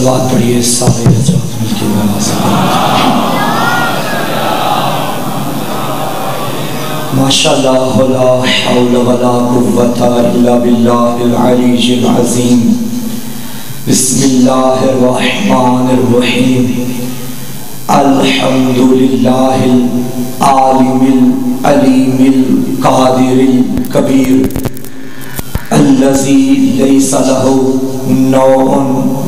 صلوات پڑھیے سارے حضرات مل کے ماشاءاللہ لا حول ولا قوت الا باللہ العلی العظیم بسم اللہ الرحمن الرحیم الحمدللہ العالم العلیم القادر الکبیر الذی لیس لہ نوع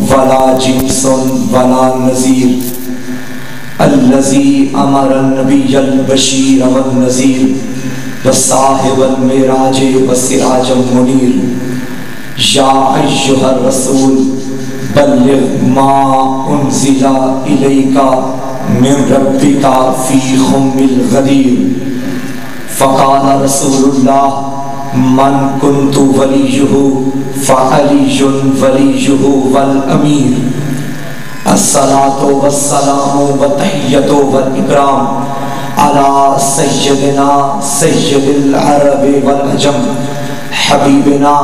ولا جنس ولا نظیر الذی امر النبی البشیر والنذیر وصاحب المعراج وسراج منیر یا ایھا الرسول بلغ ما انزل الیک من ربک فی خم الغدیر فقال رسول اللہ من کنت ولیہ فعلی ولیہ والامیر الصلاة والسلام والتحیۃ والاکرام علی سیدنا سید العرب والعجم حبیبنا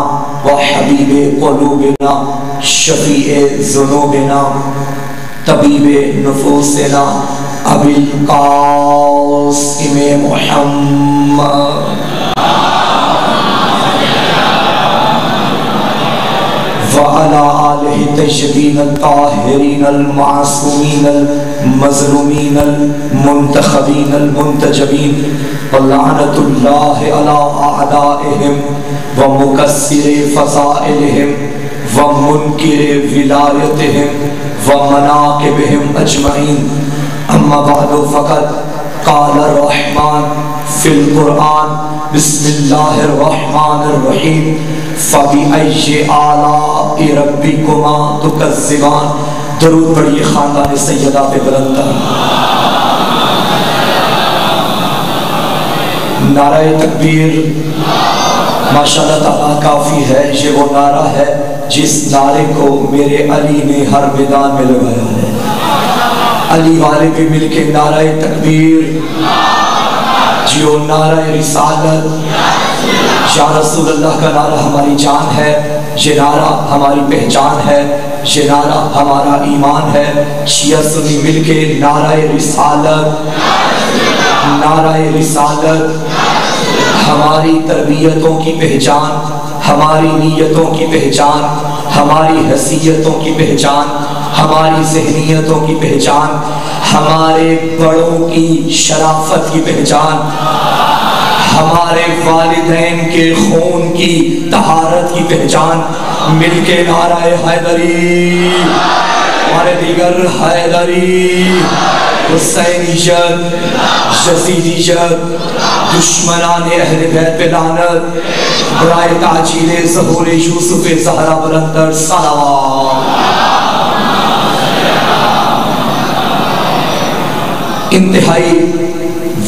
وحبیب قلوبنا شفیع ذنوبنا طبیب نفوسنا ابی القاسم محمد وعلى آلہ طیبین الطاہرین المعصومین المظلومین المنتخبین المنتجبین ولعنۃ اللہ علی اعدائہم ومکسر فضائلہم ومنکر ولایتہم ومناقبہم اجمعین اما بعد فقد قال الرحمن فی القرآن بسم اللہ الرحمن الرحیم فَبِأَيِّ آلَاءِ رَبِّكُمَا تُكَذِّبَانِ درود پڑھیے خاندان سیدہ پہ بلند تر نعرہ تکبیر ماشاءاللہ تعالیٰ کافی ہے یہ وہ نعرہ ہے جس نعرے کو میرے علی نے ہر میدان میں لگایا ہے علی والے بھی مل کے نعرہ تکبیر جو نعرہ رسالت یا رسول اللہ کا نعرہ ہماری جان ہے یہ نعرہ ہماری پہچان ہے یہ نعرہ ہمارا ایمان ہے شیعہ سنی مل کے نعرہ رسالت نعرہ رسالت ہماری تربیتوں کی پہچان ہماری نیتوں کی پہچان ہماری حیثیتوں کی پہچان ہماری ذہنیتوں کی پہچان ہمارے بڑوں کی شرافت کی پہچان ہمارے والدین کے خون کی طہارت کی پہچان مل کے نعرہ حیدری ہمارے دیگر حیدری حسینیت یزیدیت دشمنان اہل بیت پہ لعنت برائے تعجیل ظہور یوسف زہرا بلندر صلوات انتہائی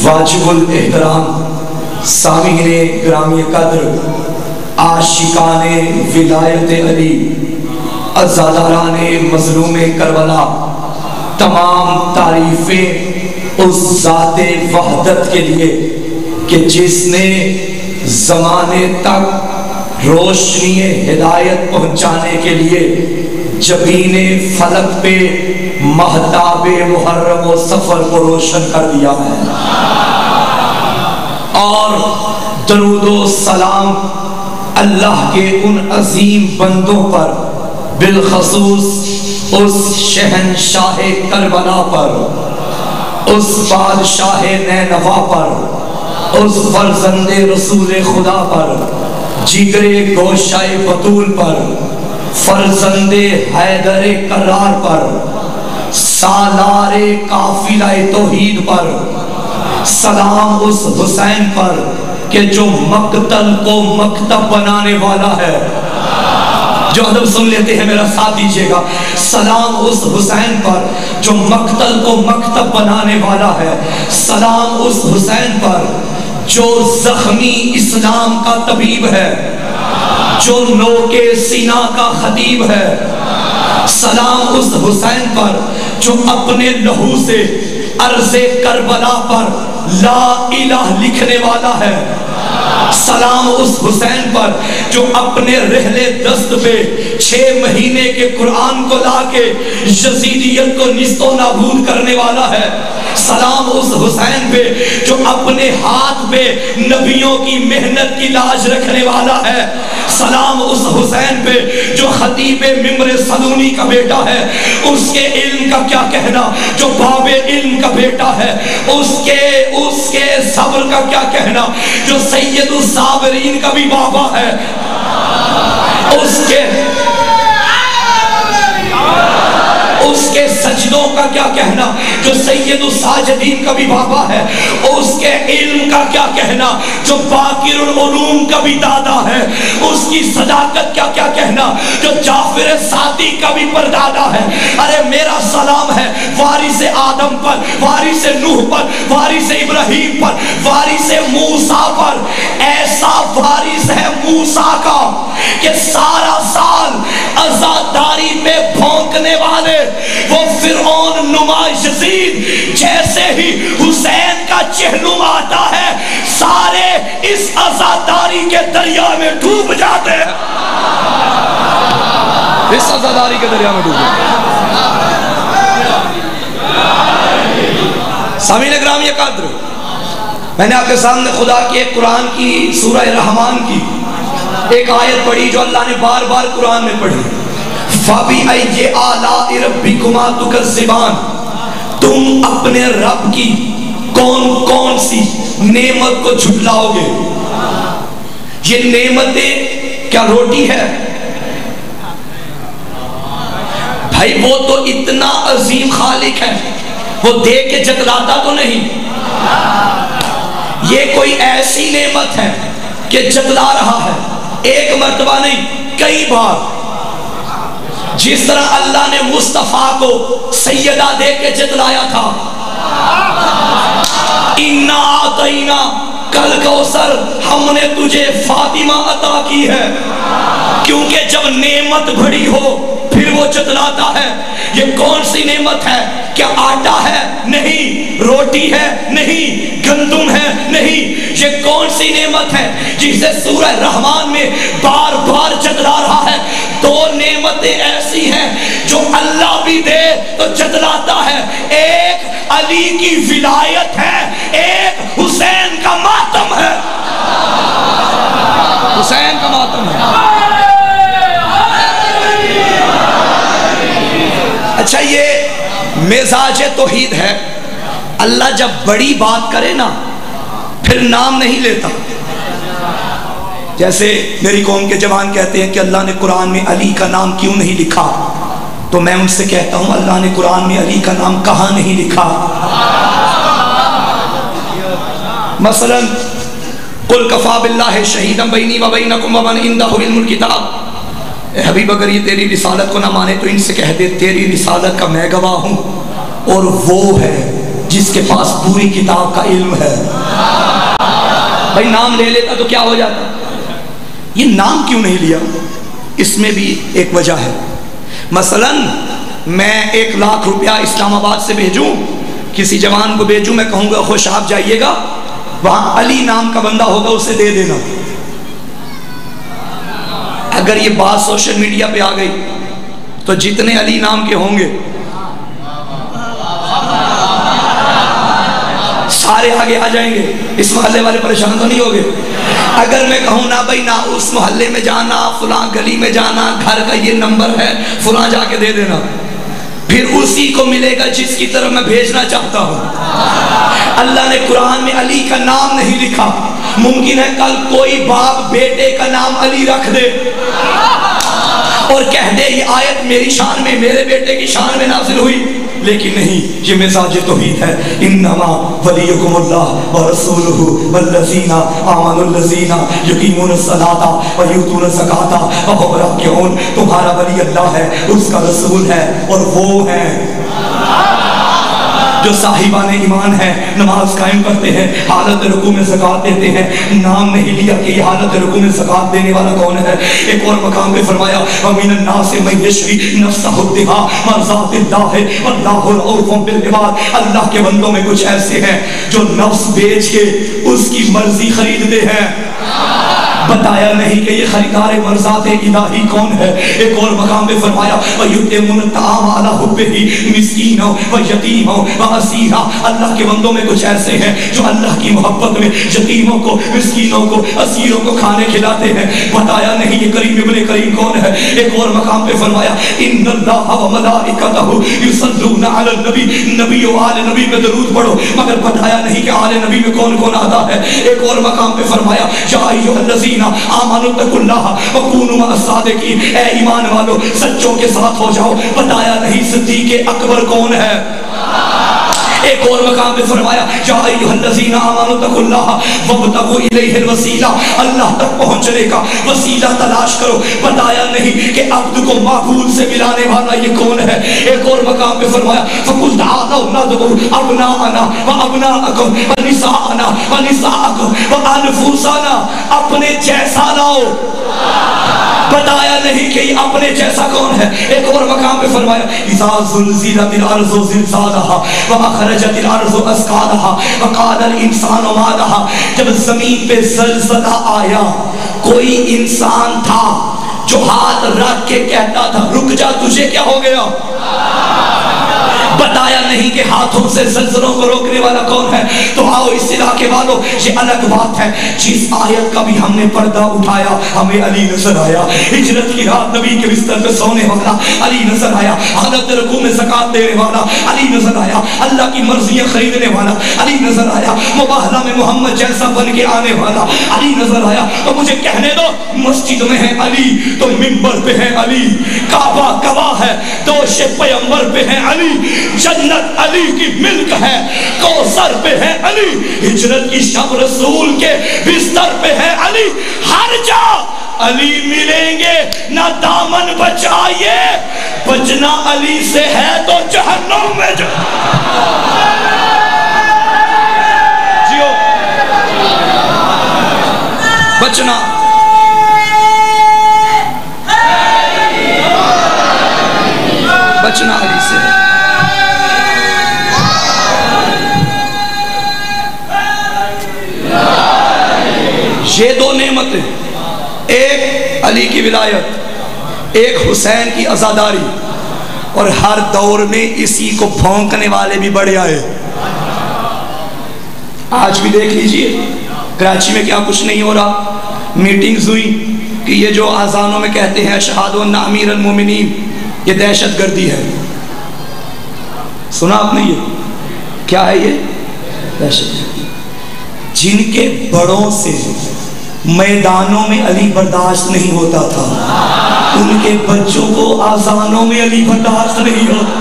واجب الاحترام سامعین گرامی قدر عاشقان ولایت علی عزاداران مظلوم کربلا تمام تعریفیں اس ذات وحدت کے لیے کہ جس نے زمانے تک روشنی ہدایت پہنچانے کے لیے جبین فلک پہ مہتاب محرم و سفر کو روشن کر دیا ہے اور درود و سلام اللہ کے ان عظیم بندوں پر بالخصوص اس شہنشاہ کربلا پر اس بادشاہ نینوا پر اس فرزند رسول خدا پر جگر گوشہ بطول پر فرزند حیدر کرار پر سالار قافلہ توحید پر سلام اس حسین پر کہ جو مقتل کو مکتب بنانے والا ہے جو ادب سن لیتے ہیں میرا ساتھ دیجئے گا سلام اس حسین پر جو مقتل کو مکتب بنانے والا ہے سلام اس حسین پر جو زخمی اسلام کا طبیب ہے جو نوکے سینہ کا خطیب ہے سلام اس حسین پر جو اپنے لہو سے عرض کربلا پر لا الہ لکھنے والا ہے سلام اس حسین پر جو اپنے رحلے دست پہ 6 مہینے کے قرآن کو لا کے یزیدیت کو نیست و نابود کرنے والا ہے. سلام اس حسین پہ جو اپنے ہاتھ پہ نبیوں کی محنت کی لاج رکھنے والا ہے. سلام اس حسین پہ جو خطیب ممبر صدونی کا بیٹا ہے. اس کے علم کا کیا کہنا جو باب علم کا بیٹا ہے. اس کے صبر کا کیا کہنا جو سید الصابرین کا بھی بابا ہے. اس کے سجدوں کا کیا کہنا جو سید الساجدین کا بھی بابا ہے. اس کے علم کا کیا کہنا جو باقر العلوم کا بھی دادا ہے. اس کی صداقت کا کیا کہنا جو جعفر صادق کا بھی پردادا ہے. ارے میرا سلام ہے وارث آدم پر، وارث نوح پر، وارث ابراہیم پر، وارث موسیٰ پر. ایسا وارث ہے موسیٰ کا کہ سارا سال عزاداری پہ بھونکنے والے وہ فرعون نما یزید جیسے ہی حسین کا چہلم آتا ہے سارے اس عزاداری کے دریا میں ڈوب جاتے ہیں. اس عزاداری کے دریا میں ڈوب جاتے ہیں. سامعین اکرام یہ قدر میں نے آپ کے سامنے خدا کی ایک قرآن کی سورہ رحمان کی ایک آیت پڑھی جو اللہ نے بار بار قرآن میں پڑھی. فَبِأَيِّ آلَاءِ رَبِّكُمَا تُكَذِّبَانِ، تم اپنے رب کی کون سی نعمت کو جھٹلاؤ گے. یہ نعمتیں کیا روٹی ہے؟ بھائی وہ تو اتنا عظیم خالق ہے، وہ دے کے جتلاتا تو نہیں. یہ کوئی ایسی نعمت ہے کہ جتلا رہا ہے، ایک مرتبہ نہیں کئی بار. جس طرح اللہ نے مصطفیٰ کو سیدہ دے کے جتلایا تھا، اِنَّا آتَيْنَا کل کوثر، ہم نے تجھے فاطمہ عطا کی ہے. کیونکہ جب نعمت بڑی ہو پھر وہ جتلاتا ہے. یہ کون سی نعمت ہے؟ کیا آٹا ہے؟ نہیں. روٹی ہے؟ نہیں. گندم ہے؟ نہیں. یہ کون سی نعمت ہے جسے سورہ رحمان میں بار بار جتلا رہا ہے؟ 2 نعمتیں ایسی ہیں جو اللہ بھی دے تو جتلاتا ہے. ایک علی کی ولایت ہے، ایک حسین کا ماتم ہے. حسین کا ماتم ہے. اچھا یہ مزاج توحید ہے. اللہ جب بڑی بات کرے نا پھر نام نہیں لیتا. جیسے میری قوم کے جوان کہتے ہیں کہ اللہ نے قرآن میں علی کا نام کیوں نہیں لکھا، تو میں ان سے کہتا ہوں اللہ نے قرآن میں علی کا نام کہاں نہیں لکھا. مثلا قل کفا باللہ شہیدا بینی و بینکم ومن عندہ علم الکتاب. اے حبیب اگر یہ تیری رسالت کو نہ مانے تو ان سے کہہ دے تیری رسالت کا میں گواہ ہوں اور وہ ہے جس کے پاس پوری کتاب کا علم ہے. بھائی نام لے لیتا تو کیا ہو جاتا. یہ نام کیوں نہیں لیا؟ اس میں بھی ایک وجہ ہے. مثلا میں 1 لاکھ روپیہ اسلام آباد سے بھیجوں، کسی جوان کو بھیجوں، میں کہوں گا خوش آپ جائیے گا، وہاں علی نام کا بندہ ہوگا اسے دے دینا. اگر یہ بات سوشل میڈیا پہ آ گئی تو جتنے علی نام کے ہوں گے سارے آگے آ جائیں گے. اس محلے والے پریشان تو نہیں ہوگے؟ اگر میں کہوں نا بھائی نہ اس محلے میں جانا، فلاں گلی میں جانا، گھر کا یہ نمبر ہے، فلاں جا کے دے دینا، پھر اسی کو ملے گا جس کی طرف میں بھیجنا چاہتا ہوں. اللہ نے قرآن میں علی کا نام نہیں لکھا. ممکن ہے کل کوئی باپ بیٹے کا نام علی رکھ دے اور کہہ دے یہ آیت میری شان میں، میرے بیٹے کی شان میں نازل ہوئی، لیکن نہیں، یہ مزاج توحید ہے. انما ولیکم اللہ ورسولہ والذین آمنوا الذین یقیمون الصلاۃ ویؤتون الزکاۃ وهم راکعون. تمہارا ولی اللہ ہے، اس کا رسول ہے، اور وہ ہے جو صاحبان ایمان ہیں، نماز قائم کرتے ہیں، حالت رکوع میں زکوٰۃ دیتے ہیں. نام نہیں لیا کہ یہ حالت رکوع میں زکوٰۃ دینے والا کون ہے. ایک اور مقام پہ فرمایا وَمِنَ النَّاسِ مَن يَشْرِي نَفْسَهُ ابْتِغَاءَ مَرْضَاتِ اللَّهِ وَاللَّهُ رَءُوفٌ بِالْعِبَادِ. اللہ کے بندوں میں کچھ ایسے ہیں جو نفس بیچ کے اس کی مرضی خریدتے ہیں. بتایا نہیں کہ یہ خریدار مرضات الہی کون ہے. ایک اور مقام پہ فرمایا وَيُطْعِمُونَ الطَّعَامَ عَلَىٰ حُبِّهِ مِسْكِینًا وَیَتِیمًا وَأَسِیرًا. اللہ کے بندوں میں کچھ ایسے ہیں جو اللہ کی محبت میں یتیموں کو، مسکینوں کو، اسیروں کو کھانے کھلاتے ہیں. بتایا نہیں یہ کریم ابن کریم کون ہے. ایک اور مقام پہ فرمایا اِنَّ اللَّهَ وَمَلَائِکَتَهُ يُصَلُّونَ عَلَى النَّبِيِّ. نبی و آل نبی میں درود پڑھو. مگر بتایا نہیں کہ آل نبی میں کون کون آتا ہے. ایک اور مقام پہ فرمایا یا ایھا الذین آمنوا اتقوا اللہ وکونوا مع الصادقین. اے ایمان والو سچوں کے ساتھ ہو جاؤ. بتایا نہیں صدیق اکبر کون ہے. ایک اور مقام پہ فرمایا یا ایھا الذین آمنوا اتقوا اللہ وابتغوا الیہ الوسیلہ. اللہ تک پہنچنے کا وسیلہ تلاش کرو. بتایا نہیں کہ عبد کو معبود سے ملانے والا یہ کون ہے. ایک اور مقام پہ فرمایا فقل تعالوا ندعو ابناءنا وابناءکم ونساءنا ونساءکم وانفسنا. اپنے جیسا لاؤ. بتایا نہیں کہ یہ اپنے جیسا کون ہے. ایک اور مقام پہ فرمایا اذا زلزلت الارض زلزالها واخرجت الارض اثقالها وقال الانسان ما لها. جب زمین پہ زلزلہ آیا کوئی انسان تھا جو ہاتھ رکھ کے کہتا تھا رک جا تجھے کیا ہو گیا. بتایا نہیں کہ ہاتھوں سے زلزلوں کو روکنے والا کون ہے. تو آؤ اس علاقے والوں یہ الگ بات ہے. جس آیت کا بھی ہم نے پردہ اٹھایا ہمیں علی نظر آیا. ہجرت کی رات نبی کے بستر پہ سونے والا علی نظر آیا. حالت رکوع میں زکات دینے والا علی نظر آیا. اللہ کی مرضیاں خریدنے والا علی نظر آیا. مباہلہ میں محمد جیسا بن کے آنے والا علی نظر آیا. تو مجھے کہنے دو مسجد میں ہے علی تو منبر پہ ہے علی. کعبہ گواہ ہے دوش پیغمبر پہ ہے علی. جنت علی کی ملک ہے. کوثر پہ ہے علی. ہجرت کی شب رسول کے بستر پہ ہے علی. ہر جا علی ملیں گے. نہ دامن بچائیے. بچنا علی سے ہے تو جہنم میں جا. جیو بچنا بچنا علی سے. یہ دو نعمتیں ایک علی کی ولایت ایک حسین کی عزاداری اور ہر دور میں اسی کو بھونکنے والے بھی بڑے آئے. آج بھی دیکھ لیجئے کراچی میں کیا کچھ نہیں ہو رہا. میٹنگز ہوئی کہ یہ جو آذانوں میں کہتے ہیں اشہد ان امیر المومنین یہ دہشت گردی ہے. سنا آپ نے یہ کیا ہے. یہ دہشت گردی جن کے بڑوں سے میدانوں میں علی برداشت نہیں ہوتا تھا ان کے بچوں کو آذانوں میں علی برداشت نہیں ہوتا.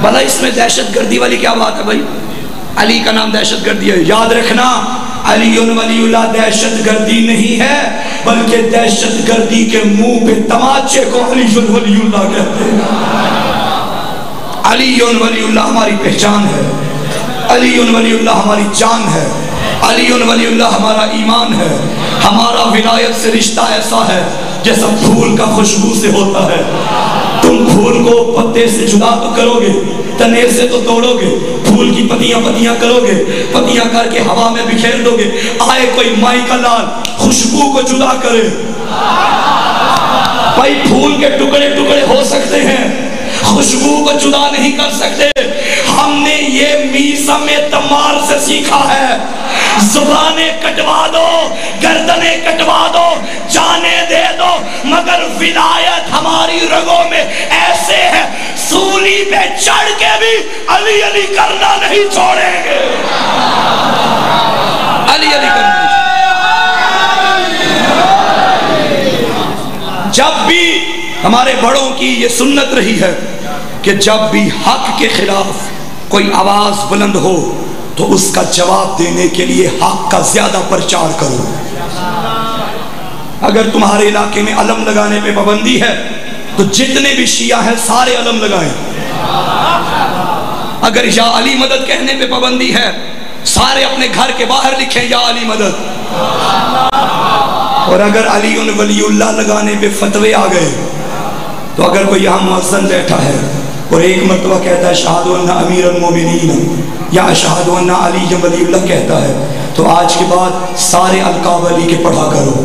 بھلا اس میں دہشت گردی والی کیا بات ہے بھائی. علی کا نام دہشت گردی ہے. یاد رکھنا علی ولی اللہ دہشت گردی نہیں ہے بلکہ دہشت گردی کے منہ پہ تماچے کو علی ولی اللہ کہتے ہیں. علی ولی اللہ ہماری پہچان ہے. علی ولی اللہ ہماری جان ہے. علی ولی اللہ ہمارا ایمان ہے. ہمارا ولایت سے رشتہ ایسا ہے جیسا پھول کا خوشبو سے ہوتا ہے. تم پھول کو پتے سے جدا تو کرو گے تنے سے تو توڑو گے. پھول کی پتیاں پتیاں کرو گے پتیاں کر کے ہوا میں بکھیر دو گے. آئے کوئی مائی کا لال خوشبو کو جدا کرے. بھائی پھول کے ٹکڑے ٹکڑے ہو سکتے ہیں خوشبو کو جدا نہیں کر سکتے. ہم نے یہ میسم تمار سے سیکھا ہے. زبانیں کٹوا دو گردنیں کٹوا دو جانیں دے دو مگر ولایت ہماری رگوں میں ایسے ہے سولی پہ چڑھ کے بھی علی علی کرنا نہیں چھوڑیں گے. علی علی کرنا جب بھی ہمارے بڑوں کی یہ سنت رہی ہے کہ جب بھی حق کے خلاف کوئی آواز بلند ہو تو اس کا جواب دینے کے لیے حق کا زیادہ پرچار کرو. اگر تمہارے علاقے میں علم لگانے پہ پابندی ہے تو جتنے بھی شیعہ ہیں سارے علم لگائیں. اگر یا علی مدد کہنے پہ پابندی ہے سارے اپنے گھر کے باہر لکھیں یا علی مدد. اور اگر علی ولی اللہ لگانے پہ فتوے آ گئے تو اگر کوئی یہاں مؤذن بیٹھا ہے اور ایک مرتبہ کہتا ہے اشہدو ان امیر المومنین یا اشہدو ان علی ولی اللہ کہتا ہے. تو آج کے بعد سارے القاب علی کے پڑھا کرو.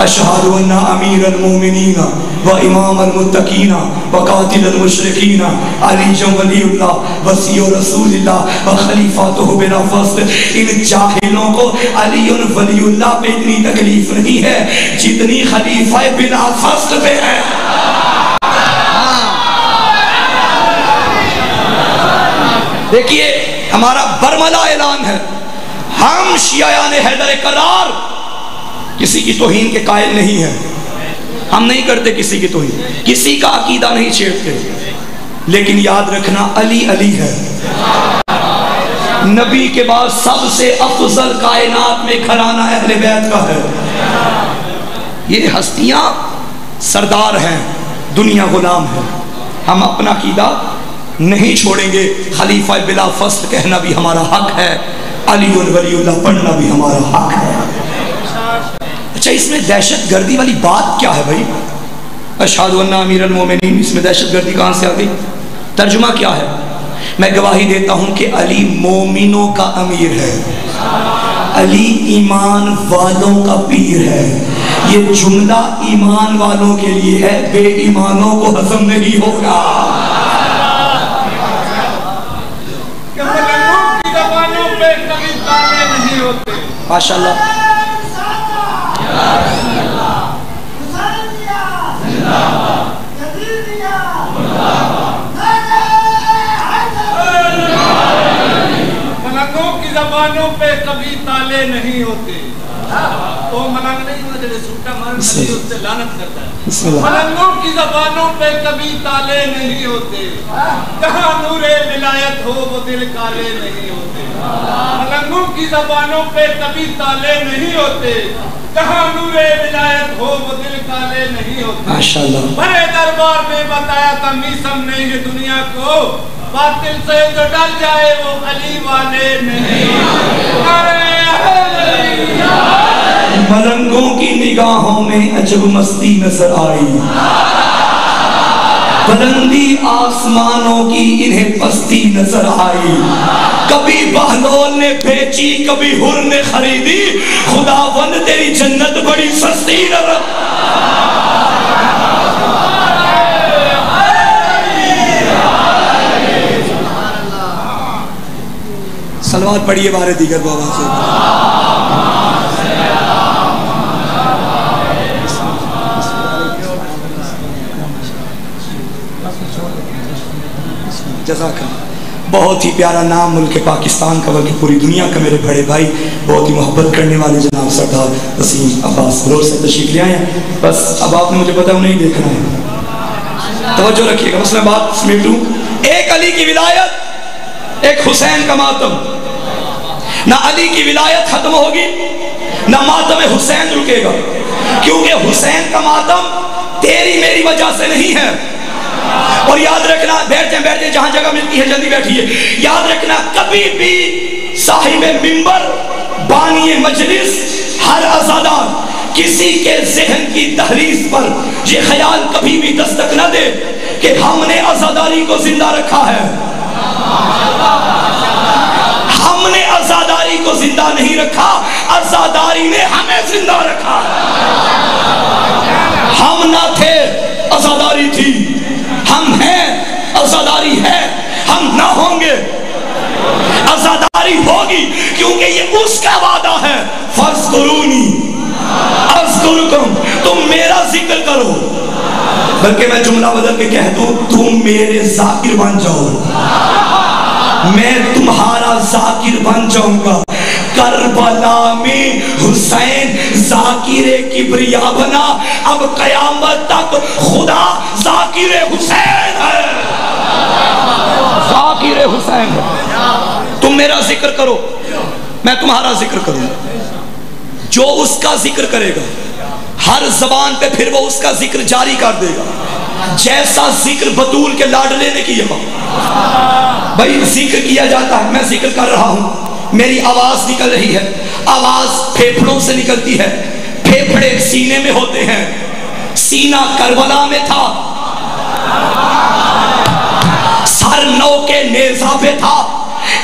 اشہدو ان امیر المومنین و امام المتقین و قاتل المشرکین علی ولی اللہ وصی رسول اللہ و خلیفاتہ بلا فصل. ان جاہلوں کو علی ولی اللہ پہ اتنی تکلیف نہیں ہے جتنی خلیفہ بلا فصل پہ ہے. دیکھیے ہمارا برملا اعلان ہے, ہم شیعیان حیدر کرار کسی کی توہین کے قائل نہیں ہیں. ہم نہیں کرتے کسی کی توہین, کسی کا عقیدہ نہیں چھیڑتے, لیکن یاد رکھنا علی علی ہے. نبی کے بعد سب سے افضل کائنات میں گھرانہ اہل بیت کا ہے. یہ ہستیاں سردار ہیں, دنیا غلام ہے. ہم اپنا عقیدہ نہیں چھوڑیں گے. خلیفہ بلا فصل کہنا بھی ہمارا حق ہے, علی ولی اللہ پڑھنا بھی ہمارا حق ہے. اچھا اس میں دہشت گردی والی بات کیا ہے بھائی؟ اشہدو ان امیر المومنین, اس میں دہشت گردی کہاں سے آ گئی؟ ترجمہ کیا ہے؟ میں گواہی دیتا ہوں کہ علی مومنوں کا امیر ہے, علی ایمان والوں کا پیر ہے. یہ جملہ ایمان والوں کے لیے ہے, بے ایمانوں کو ہضم نہیں ہوگا. ماشاء اللہ. ملنگوں کی زبانوں پہ کبھی تالے نہیں ہوتے. تو ملنگ نہیں ہوتے جو سوٹا مارنے والی اس سے لعنت کرتا ہے. ملنگوں کی زبانوں پہ کبھی تالے نہیں ہوتے. جہاں نور ولایت ہو وہ دل کالے نہیں ہوتے. ملنگوں کی زبانوں پہ کبھی تالے نہیں ہوتے. جہاں نور ولایت ہو وہ دل کالے نہیں ہوتے. ماشاءاللہ. بڑے دربار میں بتایا تھا میسم نے یہ دنیا کو, باطل سے جو ڈل جائے وہ علی والے نہیں. ملنگوں کی نگاہوں میں عجب مستی نظر آئی, بلندی آسمانوں کی انہیں پستی نظر آئی. کبھی بہلول نے بیچی کبھی حر نے خریدی, خداوند تیری جنت بڑی سستی نظر. صلوات پڑھیے بارے دیگر بابا سے. جزاک اللہ. بہت ہی پیارا نام ملک پاکستان کا بلکہ پوری دنیا کا میرے بڑے بھائی, بہت ہی محبت کرنے والے جناب سردار وسیم عباس روڈ سے تشریف لے آئے ہیں. بس اب آپ نے مجھے پتا انہیں ہی دیکھنا ہے, توجہ رکھیے گا. بس میں بات سمیٹوں. ایک علی کی ولایت, ایک حسین کا ماتم. نہ علی کی ولایت ختم ہوگی نہ ماتم حسین رکے گا, کیونکہ حسین کا ماتم تیری میری وجہ سے نہیں ہے. اور یاد رکھنا, بیٹھ جائیں جہاں جگہ ملتی ہے جلدی بیٹھیے. یاد رکھنا کبھی بھی صاحب منبر بانی مجلس ہر عزادار کسی کے ذہن کی تحریص پر یہ خیال کبھی بھی دستک نہ دے کہ ہم نے عزاداری کو زندہ رکھا ہے. ہم نے عزاداری کو زندہ نہیں رکھا, عزاداری نے ہمیں زندہ رکھا. ہم نہ تھے, عزاداری تھی. ہم ہیں, عزاداری ہے. ہم نہ ہوں گے, عزاداری ہوگی, کیونکہ یہ اس کا وعدہ ہے. فَاذْكُرُونِي أَذْكُرْكُمْ, تم میرا ذکر کرو. بلکہ میں جملہ بدل کے کہہ دوں, تم میرے ذاکر بن جاؤ, میں تمہارا ذاکر بن جاؤں گا. کربلا میں حسین ذاکر کبریا بنا, اب قیامت تک خدا ذاکر حسین ہے. ذاکر حسین ہے. تم میرا ذکر کرو, میں تمہارا ذکر کروں. جو اس کا ذکر کرے گا ہر زبان پہ پھر وہ اس کا ذکر جاری کر دے گا, جیسا ذکر بطول کے لاڈلے نے کیا. بھائی ذکر کیا جاتا ہے, میں ذکر کر رہا ہوں, میری آواز نکل رہی ہے, آواز پھیپھڑوں سے نکلتی ہے, پھیپھڑے سینے میں ہوتے ہیں. سینہ کربلا میں تھا, سر نو کے نیزہ پہ تھا،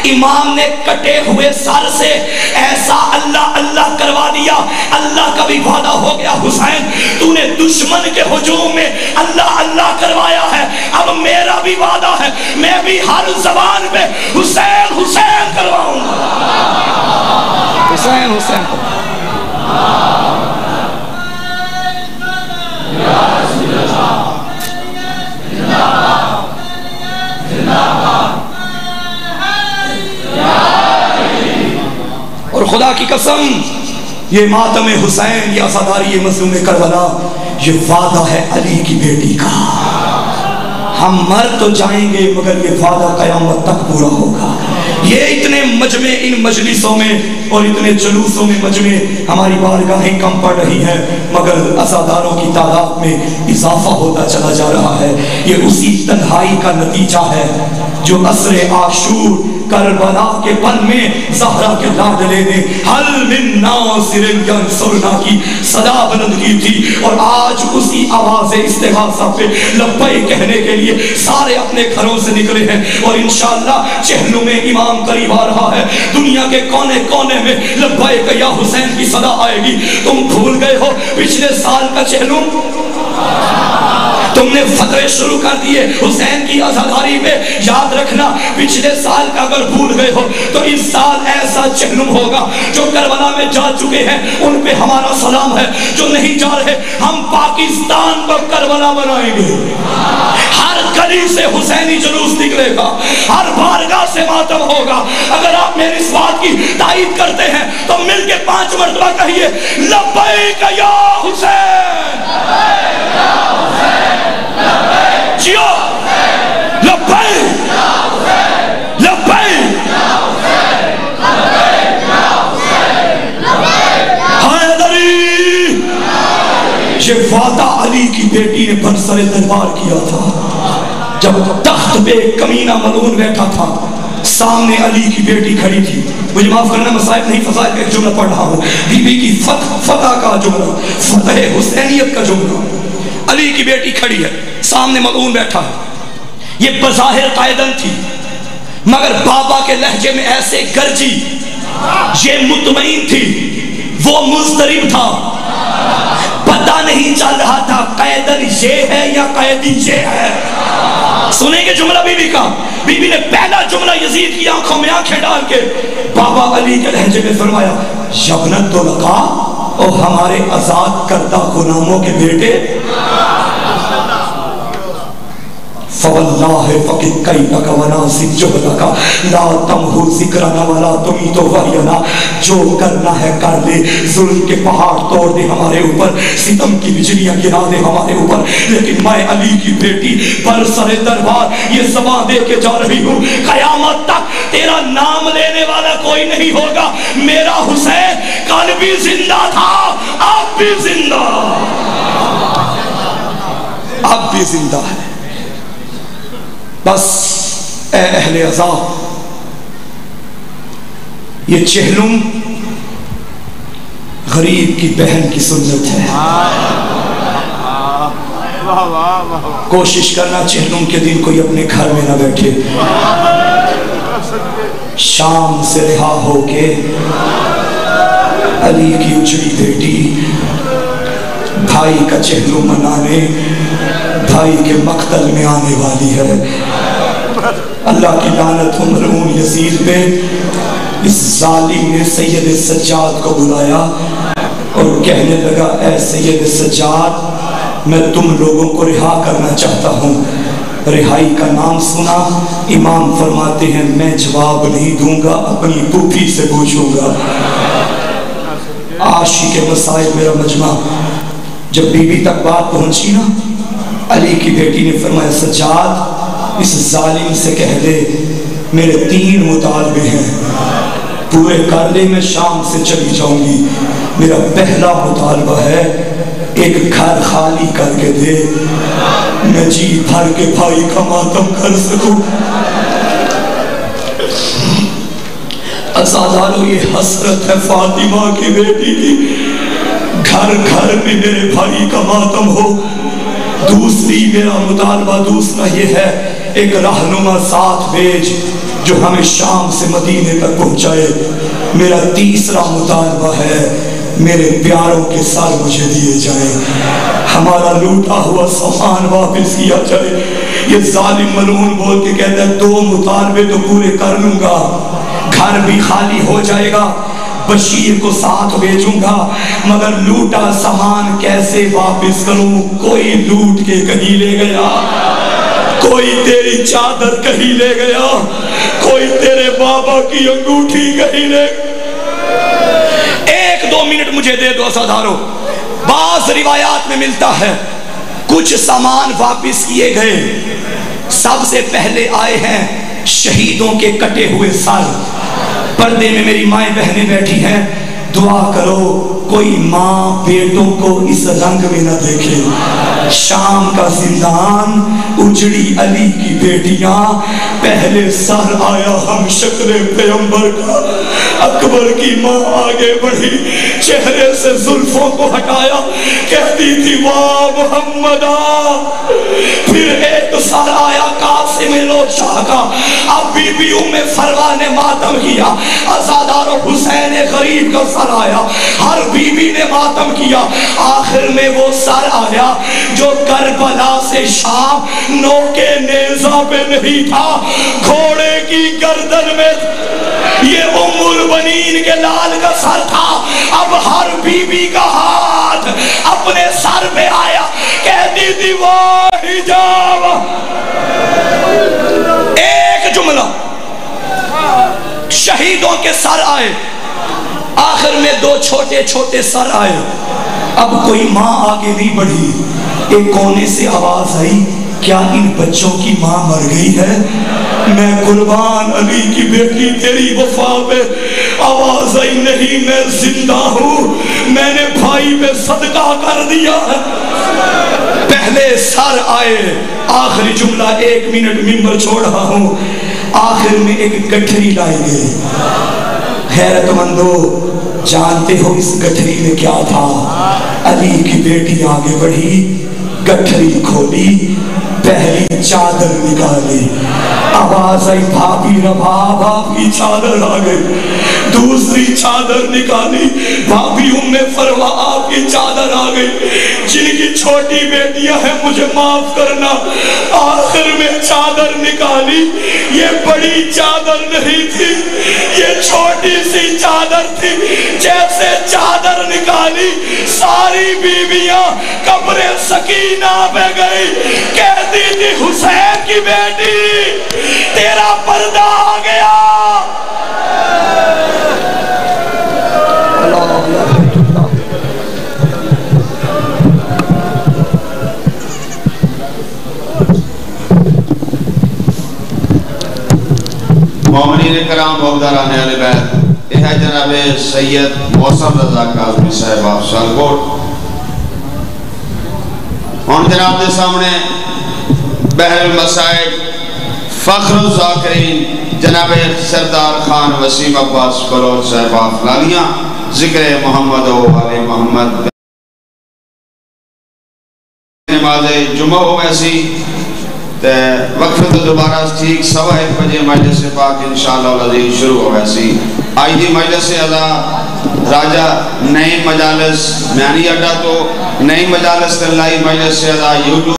امام نے کٹے ہوئے سر سے ایسا اللہ اللہ کروا دیا، اللہ کا بھی وعدہ ہو گیا حسین تو نے دشمن کے ہجوم میں اللہ اللہ کروایا ہے، اب میرا بھی وعدہ ہے میں بھی ہر زبان میں حسین حسین کرواؤں گا، حسین حسین اور خدا کی قسم یہ ماتم حسین، یہ عزاداری، یہ مظلوم کربلا، یہ وعدہ ہے علی کی بیٹی کا۔ ہم مر تو جائیں گے مگر یہ وعدہ قیامت تک پورا ہوگا۔ یہ اتنے مجمع ان مجلسوں میں اور اتنے جلوسوں میں مجمع ہماری بارگاہیں کم پڑ رہی ہیں مگر عزاداروں کی تعداد میں اضافہ ہوتا چلا جا رہا ہے۔ یہ اسی تنہائی کا نتیجہ ہے جو عصر عاشور کربلا کے پل میں زہرا کے لاڈلے نے حل من ناصر ینصرنا کی صدا بلند کی تھی، اور آج اسی آواز استغاثہ پہ لبیک کہنے کے لیے سارے اپنے گھروں سے نکلے ہیں، اور انشاءاللہ چہلوں میں امام قریب آ رہا ہے، دنیا کے کونے کونے میں لبیک یا حسین کی صدا آئے گی۔ تم بھول گئے ہو پچھلے سال کا چہلوں، تم نے فتوے شروع کر دیے حسین کی عزاداری میں، یاد رکھنا پچھلے سال کا اگر بھول گئے ہو تو اس سال ایسا چہلم ہوگا، جو کربلا میں جا چکے ہیں ان پہ ہمارا سلام ہے، جو نہیں جا رہے ہم پاکستان کو کربلا بنائیں گے، ہر گلی سے حسینی جلوس نکلے گا، ہر بارگاہ سے ماتم ہوگا۔ اگر آپ میری اس بات کی تائید کرتے ہیں تو مل کے 5 مرتبہ کہیے لبیک یا حسین، جیو لبیک لبیک حیدری۔ یہ وعدہ علی کی بیٹی نے برسر دربار کیا تھا، جب تخت پہ کمینہ ملعون بیٹھا تھا، سامنے علی کی بیٹی کھڑی تھی۔ مجھے معاف کرنا مصائب نہیں فضائل کا ایک جملہ پڑھ رہا ہوں، بی بی کی فتح کا جملہ، فتح حسینیت کا جملہ۔ علی کی بیٹی کھڑی ہے، سامنے ملعون بیٹھا ہے، یہ بظاہر قائدن تھی مگر بابا کے لہجے میں ایسے گرجی، یہ مطمئن تھی وہ مضطرب تھا، پتہ نہیں چل رہا تھا قائدن یہ ہے یا قائدی یہ ہے۔ سنیں گے جملہ بی بی کا، بی بی نے پہلا جملہ یزید کی آنکھوں میں آنکھیں ڈال کے بابا علی کے لہجے میں فرمایا یبنت تو لقا، او ہمارے آزاد کردہ غلاموں کے بیٹے، فواللہ فقد کیدک وناسب جہدک لا تمحو ذکرنا ولا تمیت وحینا، جو کرنا ہے کر لے، ظلم کے پہاڑ توڑ دے ہمارے اوپر، ستم کی بجلیاں گرا دے ہمارے اوپر، لیکن میں علی کی بیٹی برسر دربار یہ زبان دے کے جا رہی ہوں قیامت تک تیرا نام لینے والا کوئی نہیں ہوگا، میرا حسین کل بھی زندہ تھا، اب بھی زندہ، اب بھی زندہ ہے۔ بس اے اہل عزا، یہ چہلم غریب کی بہن کی سنت ہے، کوشش کرنا چہلم کے دن کوئی اپنے گھر میں نہ بیٹھے، شام سے رہا ہو کے علی کی اجڑی بیٹی بھائی کا چہلم منانے، بھائی کے مقتل میں آنے والی ہے۔ اللہ کی لعنت ہو ملعون یزید پہ، اس ظالم نے سید سجاد کو بلایا اور کہنے لگا اے سید سجاد میں تم لوگوں کو رہا کرنا چاہتا ہوں۔ رہائی کا نام سنا، امام فرماتے ہیں میں جواب نہیں دوں گا، اپنی پھوپھی سے پوچھوں گا۔ عاشق مصائب میرا مجمع، جب بی بی تک بات پہنچی نا، علی کی بیٹی نے فرمایا سجاد اس ظالم سے کہہ دے میرے 3 مطالبے ہیں، پورے کر لے میں شام سے چلی جاؤں گی۔ میرا پہلا مطالبہ ہے ایک گھر خالی کر کے دے، میں جی بھر کے بھائی کا ماتم کر سکوں۔ عزادارو یہ حسرت ہے فاطمہ کی بیٹی کی، گھر گھر میں میرے بھائی کا ماتم ہو، دوسری میرا مطالبہ دوسرا یہ ہے، ایک رہنما ساتھ بھیج جو ہمیں شام سے مدینے تک پہنچائے۔ میرا تیسرا مطالبہ ہے، میرے پیاروں کے سر مجھے دیے جائیں، ہمارا لوٹا ہوا سامان واپس کیا جائے۔ یہ ظالم ملعون بول کے کہتا ہے 2 مطالبے تو پورے کر لوں گا، گھر بھی خالی ہو جائے گا، بشیر کو ساتھ بھیجوں گا، مگر لوٹا سامان کیسے واپس کروں؟ کوئی لوٹ کے کہیں لے گیا، کوئی تیری چادر کہیں لے گیا، کوئی تیرے بابا کی انگوٹھی کہیں لے گیا۔ 1-2 منٹ مجھے دے دو سردارو۔ بعض روایات میں ملتا ہے کچھ سامان واپس کیے گئے، سب سے پہلے آئے ہیں شہیدوں کے کٹے ہوئے سر۔ پردے میں میری مائیں بہنیں بیٹھی ہیں، دعا کرو کوئی ماں بیٹوں کو اس رنگ میں نہ دیکھے۔ شام کا زندان، اجڑی علی کی بیٹیاں، پہلے سر آیا ہم شکل پیغمبر کا۔ اکبر کی ماں آگے بڑھی، چہرے سے زلفوں کو ہٹایا، کہتی تھی واہ محمدہ۔ پھر ایک سر آیا قاسم لوگ شاہ کا، اب بی بی ام فروا نے ماتم کیا۔ عزادار حسین غریب کا سر آیا، ہر بی بی نے ماتم کیا۔ آخر میں وہ سر آیا جو کربلا سے شام نوکے نیزہ پہ نہیں تھا، گھوڑے کی گردن میں، یہ ام البنین کے لال کا سر تھا۔ اب ہر بی بی کا ہاتھ اپنے سر پہ آیا، کہتی تھی واہ حجاب۔ ایک جملہ، شہیدوں کے سر آئے، آخر میں 2 چھوٹے چھوٹے سر آئے۔ اب کوئی ماں آگے نہیں بڑھی، ایک کونے سے آواز آئی، کیا ان بچوں کی ماں مر گئی ہے؟ میں قربان علی کی بیٹی تیری وفا پہ۔ آواز آئی نہیں، میں زندہ ہوں، میں نے بھائی پہ صدقہ کر دیا ہے۔ پہلے سر آئے، آخری جملہ 1 منٹ ممبر چھوڑ رہا ہوں۔ آخر میں ایک گٹھری لائی گئی۔ حیرت مندو، جانتے ہو اس گٹھری میں کیا تھا؟ علی کی بیٹی آگے بڑھی، گٹھری کھولی، پہلی چادر نکالی، آواز آئی بھابی ربا، بھابی چادر آ گئی۔ دوسری چادر نکالی، بھابی ام فروا آپ کی چادر آ گئی۔ جن کی چھوٹی بیٹیاں ہیں مجھے معاف کرنا۔ آخر میں چادر نکالی، یہ بڑی چادر نہیں تھی، یہ چھوٹی سی چادر تھی۔ جیسے چادر نکالی، ساری بیویاں قبر سکینہ پہ گئی، کہتی تھی حسین کی بیٹی تیرا پردہ آ گیا۔ مومنین کرام، بغداران اہل بیت، یہ ہے جناب سید محسن رضا کاظمی صاحب آپ سالکوٹ۔ ہم جناب دے سامنے بحر المصائب فخر الذاکرین جناب سردار خان وسیم عباس بلوچ صاحب آپ لالیاں، ذکر محمد و آل محمد نماز جمعہ ہو ایسی وقت تو دوبارہ ٹھیک 1:15 بجے مجلس پاک انشاءاللہ العزیز شروع ہو ایسی۔ آئی دی مجلس ادا راجہ نئی مجالس میانی اڈا تو نئی مجالس تلائی مجلس ادا یوٹیوب